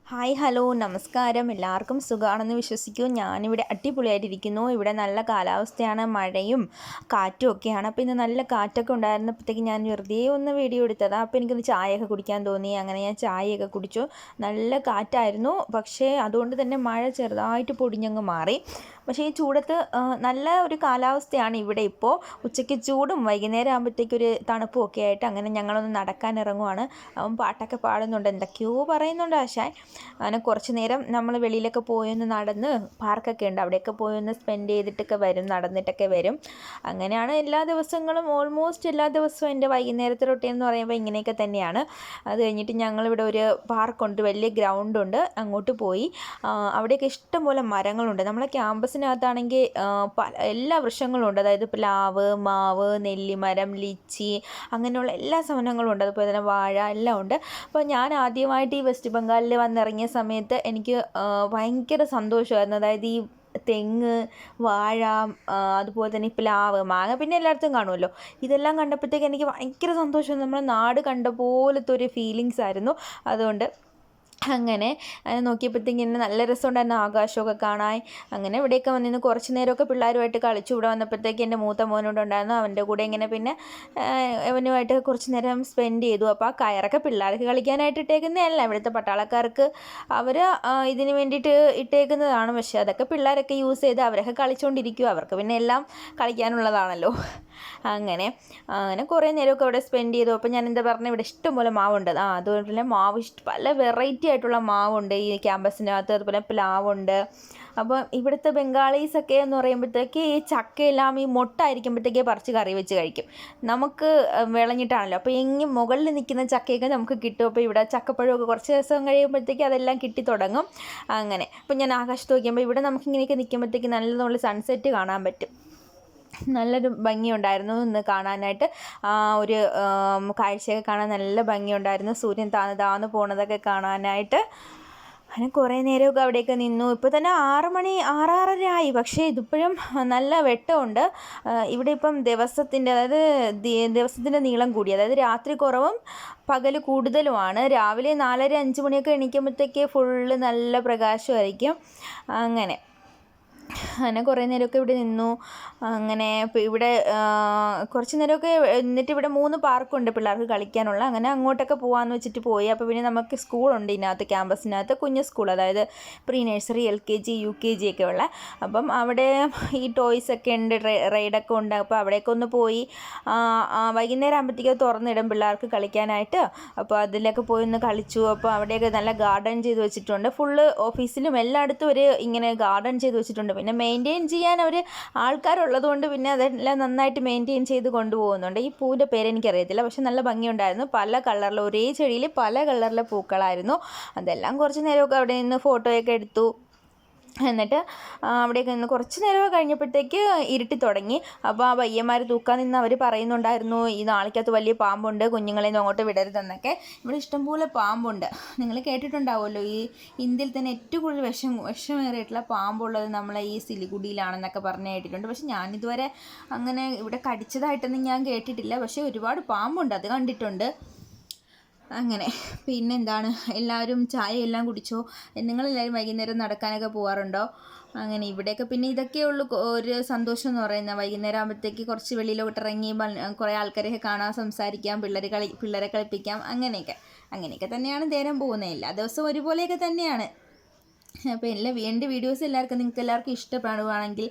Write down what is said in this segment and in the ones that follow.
Hi hello നമസ്കാരം. എല്ലാവർക്കും സുഖമാണെന്ന് വിശ്വസിക്കൂ. ഞാനിവിടെ അടിപൊളിയായിട്ടിരിക്കുന്നു. ഇവിടെ നല്ല കാലാവസ്ഥയാണ്, മഴയും കാറ്റും ഒക്കെയാണ്. അപ്പോൾ ഇന്ന് നല്ല കാറ്റൊക്കെ ഉണ്ടായിരുന്നപ്പോഴത്തേക്ക് ഞാൻ വെറുതെ ഒന്ന് വീഡിയോ എടുത്തതാണ്. അപ്പോൾ എനിക്കൊന്ന് ചായയൊക്കെ കുടിക്കാൻ തോന്നി. അങ്ങനെ ഞാൻ ചായയൊക്കെ കുടിച്ചു. നല്ല കാറ്റായിരുന്നു, പക്ഷേ അതുകൊണ്ട് തന്നെ മഴ ചെറുതായിട്ട് പൊടിഞ്ഞങ്ങ് മാറി. പക്ഷേ ഈ ചൂടത്ത് നല്ല ഒരു കാലാവസ്ഥയാണ് ഇവിടെ ഇപ്പോൾ. ഉച്ചയ്ക്ക് ചൂടും വൈകുന്നേരം ആകുമ്പോഴത്തേക്കൊരു തണുപ്പും ഒക്കെ ആയിട്ട് അങ്ങനെ ഞങ്ങളൊന്ന് നടക്കാൻ ഇറങ്ങുവാണ്. അവൻ പാട്ടൊക്കെ പാടുന്നുണ്ട്, എന്തൊക്കെയോ പറയുന്നുണ്ട് ആശാൻ. അങ്ങനെ കുറച്ച് നേരം നമ്മൾ വെളിയിലൊക്കെ പോയി ഒന്ന് നടന്ന്, പാർക്കൊക്കെ ഉണ്ട് അവിടെയൊക്കെ പോയി ഒന്ന് സ്പെൻഡ് ചെയ്തിട്ടൊക്കെ വരും, നടന്നിട്ടൊക്കെ വരും. അങ്ങനെയാണ് എല്ലാ ദിവസങ്ങളും, ഓൾമോസ്റ്റ് എല്ലാ ദിവസവും എൻ്റെ വൈകുന്നേരത്തെ റൊട്ടീൻ എന്ന് പറയുമ്പോൾ ഇങ്ങനെയൊക്കെ തന്നെയാണ്. അത് കഴിഞ്ഞിട്ട് ഞങ്ങളിവിടെ ഒരു പാർക്കുണ്ട്, വലിയ ഗ്രൗണ്ടുണ്ട്, അങ്ങോട്ട് പോയി. അവിടെയൊക്കെ ഇഷ്ടംപോലെ മരങ്ങളുണ്ട്. നമ്മളെ ക്യാമ്പസിനകത്താണെങ്കിൽ എല്ലാ വൃക്ഷങ്ങളും ഉണ്ട്. അതായത് പ്ലാവ്, മാവ്, നെല്ലിമരം, ലിച്ചി, അങ്ങനെയുള്ള എല്ലാ സാധനങ്ങളും ഉണ്ട്. അതുപോലെ തന്നെ വാഴ എല്ലാം ഉണ്ട്. അപ്പോൾ ഞാൻ ആദ്യമായിട്ട് ഈ വെസ്റ്റ് ബംഗാളിൽ വന്നിറങ്ങിയ സമയത്ത് എനിക്ക് ഭയങ്കര സന്തോഷമായിരുന്നു. അതായത് ഈ തെങ്ങ്, വാഴ, അതുപോലെ തന്നെ ഈ പ്ലാവ്, മാങ്ങ പിന്നെ എല്ലായിടത്തും കാണുമല്ലോ. ഇതെല്ലാം കണ്ടപ്പോഴത്തേക്ക് എനിക്ക് ഭയങ്കര സന്തോഷം, നമ്മുടെ നാട് കണ്ട പോലത്തെ ഒരു ഫീലിങ്സ് ആയിരുന്നു. അതുകൊണ്ട് അങ്ങനെ നോക്കിയപ്പോഴത്തേക്ക് ഇങ്ങനെ നല്ല രസമുണ്ടായിരുന്നു ആകാശമൊക്കെ കാണാൻ. അങ്ങനെ ഇവിടെയൊക്കെ വന്നിരുന്ന് കുറച്ച് നേരമൊക്കെ പിള്ളേരുമായിട്ട് കളിച്ചു. ഇവിടെ വന്നപ്പോഴത്തേക്ക് എൻ്റെ മൂത്ത മോനോട് ഉണ്ടായിരുന്നു, അവൻ്റെ കൂടെ ഇങ്ങനെ പിന്നെ അവനുമായിട്ട് കുറച്ച് നേരം സ്പെൻഡ് ചെയ്തു. അപ്പോൾ ആ കയറൊക്കെ പിള്ളേർക്ക് കളിക്കാനായിട്ട് ഇട്ടേക്കുന്നതല്ല, ഇവിടുത്തെ പട്ടാളക്കാർക്ക് അവർ ഇതിന് വേണ്ടിയിട്ട് ഇട്ടേക്കുന്നതാണ്. പക്ഷേ അതൊക്കെ പിള്ളേരൊക്കെ യൂസ് ചെയ്ത് അവരൊക്കെ കളിച്ചുകൊണ്ടിരിക്കും, അവർക്ക് പിന്നെ എല്ലാം കളിക്കാനുള്ളതാണല്ലോ. അങ്ങനെ കുറേ നേരമൊക്കെ അവിടെ സ്പെൻഡ് ചെയ്തു. അപ്പോൾ ഞാൻ എന്താ പറഞ്ഞത്, ഇവിടെ ഇഷ്ടംപോലെ മാവുണ്ട്. അതുപോലെ തന്നെ മാവ് പല വെറൈറ്റി ആയിട്ടുള്ള മാവുണ്ട് ഈ ക്യാമ്പസിനകത്ത്. അതുപോലെ പ്ലാവുണ്ട്. അപ്പോൾ ഇവിടുത്തെ ബംഗാളീസൊക്കെ എന്ന് പറയുമ്പോഴത്തേക്ക് ഈ ചക്കയെല്ലാം ഈ മൊട്ടായിരിക്കുമ്പോഴത്തേക്കേ പറിച്ച് കറി വെച്ച് കഴിക്കും. നമുക്ക് വിളഞ്ഞിട്ടാണല്ലോ, അപ്പോൾ എങ്ങനെ മുകളിൽ നിൽക്കുന്ന ചക്കയൊക്കെ നമുക്ക് കിട്ടും. അപ്പോൾ ഇവിടെ ചക്കപ്പഴമൊക്കെ കുറച്ച് ദിവസം കഴിയുമ്പോഴത്തേക്ക് അതെല്ലാം കിട്ടി തുടങ്ങും. അങ്ങനെ അപ്പോൾ ഞാൻ ആകാശത്ത് നോക്കിയപ്പോൾ ഇവിടെ നമുക്കിങ്ങനെയൊക്കെ നിൽക്കുമ്പോഴത്തേക്ക് നല്ല സൺസെറ്റ് കാണാൻ പറ്റും. നല്ലൊരു ഭംഗിയുണ്ടായിരുന്നു ഇന്ന് കാണാനായിട്ട്. ഒരു കാഴ്ചയൊക്കെ കാണാൻ നല്ല ഭംഗിയുണ്ടായിരുന്നു, സൂര്യൻ താന്ന് പോണതൊക്കെ കാണാനായിട്ട്. അങ്ങനെ കുറേ നേരമൊക്കെ അവിടെയൊക്കെ നിന്നു. ഇപ്പോൾ തന്നെ 6 മണി 6:30 ആയി, പക്ഷേ ഇതിപ്പോഴും നല്ല വെട്ടമുണ്ട്. ഇവിടെ ഇപ്പം ദിവസത്തിൻ്റെ നീളം കൂടി, അതായത് രാത്രി കുറവും പകൽ കൂടുതലുമാണ്. രാവിലെ 4:30-5 മണിയൊക്കെ എണീക്കുമ്പോഴത്തേക്ക് ഫുള്ള് നല്ല പ്രകാശമായിരിക്കും. അങ്ങനെ കുറേ നേരമൊക്കെ ഇവിടെ നിന്നു. അങ്ങനെ ഇവിടെ കുറച്ച് നേരമൊക്കെ എന്നിട്ട് ഇവിടെ 3 പാർക്കുണ്ട് പിള്ളേർക്ക് കളിക്കാനുള്ള. അങ്ങനെ അങ്ങോട്ടൊക്കെ പോകാമെന്ന് വെച്ചിട്ട് പോയി. അപ്പോൾ പിന്നെ നമുക്ക് സ്കൂളുണ്ട് ഇതിനകത്ത്, ക്യാമ്പസിനകത്ത് കുഞ്ഞ് സ്കൂൾ, അതായത് പ്രീ നഴ്സറി, LKG UKG ഒക്കെ ഉള്ള. അപ്പം അവിടെ ഈ ടോയ്സൊക്കെ ഉണ്ട്, റൈഡൊക്കെ ഉണ്ട്. അപ്പോൾ അവിടെയൊക്കെ ഒന്ന് പോയി. വൈകുന്നേരം ആകുമ്പോഴത്തേക്ക് തുറന്നിടും പിള്ളേർക്ക് കളിക്കാനായിട്ട്. അപ്പോൾ അതിലൊക്കെ പോയി ഒന്ന് കളിച്ചു. അപ്പോൾ അവിടെയൊക്കെ നല്ല ഗാർഡൻ ചെയ്ത് വെച്ചിട്ടുണ്ട്. ഫുള്ള് ഓഫീസിലും എല്ലായിടത്തും ഒരു ഇങ്ങനെ ഗാർഡൻ ചെയ്ത് വെച്ചിട്ടുണ്ട്. പിന്നെ മെയിൻറ്റെയിൻ ചെയ്യാൻ അവർ ആൾക്കാരുള്ളത് കൊണ്ട് പിന്നെ അതെല്ലാം നന്നായിട്ട് മെയിൻറ്റെയിൻ ചെയ്ത് കൊണ്ടുപോകുന്നുണ്ട്. ഈ പൂവിൻ്റെ പേരെനിക്കറിയത്തില്ല, പക്ഷെ നല്ല ഭംഗിയുണ്ടായിരുന്നു. പല കളറിൽ, ഒരേ ചെടിയിൽ പല കളറിലെ പൂക്കളായിരുന്നു. അതെല്ലാം കുറച്ച് നേരമൊക്കെ അവിടെ നിന്ന് ഫോട്ടോയൊക്കെ എടുത്തു. എന്നിട്ട് അവിടെയൊക്കെ നിന്ന് കുറച്ച് നേരമൊക്കെ കഴിഞ്ഞപ്പോഴത്തേക്ക് ഇരുട്ടി തുടങ്ങി. അപ്പോൾ ആ പയ്യന്മാർ തൂക്കാൻ നിന്ന് അവർ പറയുന്നുണ്ടായിരുന്നു, ഈ നാളിക്കകത്ത് വലിയ പാമ്പുണ്ട്, കുഞ്ഞുങ്ങളെയൊന്നും അങ്ങോട്ട് വിടരുതെന്നൊക്കെ. ഇവിടെ ഇഷ്ടംപോലെ പാമ്പുണ്ട്. നിങ്ങൾ കേട്ടിട്ടുണ്ടാവുമല്ലോ, ഈ ഇന്ത്യയിൽ തന്നെ ഏറ്റവും കൂടുതൽ വിഷമേറിയിട്ടുള്ള പാമ്പുള്ളത് നമ്മളെ ഈ സിലിഗുഡിയിലാണെന്നൊക്കെ പറഞ്ഞു കേട്ടിട്ടുണ്ട്. പക്ഷെ ഞാനിതുവരെ അങ്ങനെ ഇവിടെ കടിച്ചതായിട്ടൊന്നും ഞാൻ കേട്ടിട്ടില്ല. പക്ഷേ ഒരുപാട് പാമ്പുണ്ട്, അത് കണ്ടിട്ടുണ്ട്. അങ്ങനെ പിന്നെന്താണ്, എല്ലാവരും ചായ എല്ലാം കുടിച്ചോ? നിങ്ങളെല്ലാവരും വൈകുന്നേരം നടക്കാനൊക്കെ പോകാറുണ്ടോ? അങ്ങനെ ഇവിടെയൊക്കെ പിന്നെ ഇതൊക്കെയുള്ളൂ ഒരു സന്തോഷം എന്ന് പറയുന്നത്. വൈകുന്നേരം ആകുമ്പോഴത്തേക്ക് കുറച്ച് വെളിയിലോട്ട് ഇറങ്ങി കുറേ ആൾക്കാരെയൊക്കെ കാണാൻ, സംസാരിക്കാം, പിള്ളേരെ കളിപ്പിക്കാം. അങ്ങനെയൊക്കെ തന്നെയാണ് നേരം പോകുന്നത്. എല്ലാ ദിവസവും ഒരുപോലെയൊക്കെ തന്നെയാണ്. അപ്പോൾ എൻ്റെ വീഡിയോസ് നിങ്ങൾക്ക് എല്ലാവർക്കും ഇഷ്ടപ്പെടുകയാണെങ്കിൽ,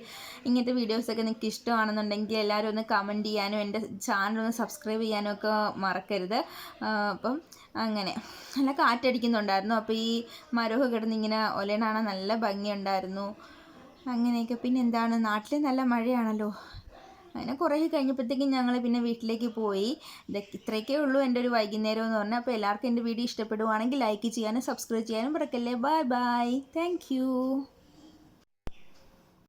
ഇങ്ങനത്തെ വീഡിയോസൊക്കെ നിങ്ങൾക്ക് ഇഷ്ടമാണെന്നുണ്ടെങ്കിൽ എല്ലാവരും ഒന്ന് കമൻറ്റ് ചെയ്യാനും എൻ്റെ ചാനലൊന്ന് സബ്സ്ക്രൈബ് ചെയ്യാനും ഒക്കെ മറക്കരുത്. അപ്പം അങ്ങനെ നല്ല കാറ്റടിക്കുന്നുണ്ടായിരുന്നു. അപ്പോൾ ഈ മരമൊക്കെ കിടന്നിങ്ങനെ ഒലയണ നല്ല ഭംഗിയുണ്ടായിരുന്നു. അങ്ങനെയൊക്കെ പിന്നെ എന്താണ്, നാട്ടിൽ നല്ല മഴയാണല്ലോ. അങ്ങനെ കുറേ കഴിഞ്ഞപ്പോഴത്തേക്കും ഞങ്ങൾ പിന്നെ വീട്ടിലേക്ക് പോയി. ഇത്രയൊക്കെ ഉള്ളൂ എൻ്റെ ഒരു വൈകുന്നേരം എന്ന് പറഞ്ഞാൽ. അപ്പോൾ എല്ലാവർക്കും എൻ്റെ വീഡിയോ ഇഷ്ടപ്പെടുവാണെങ്കിൽ ലൈക്ക് ചെയ്യാനും സബ്സ്ക്രൈബ് ചെയ്യാനും മറക്കല്ലേ. Bye bye, thank you.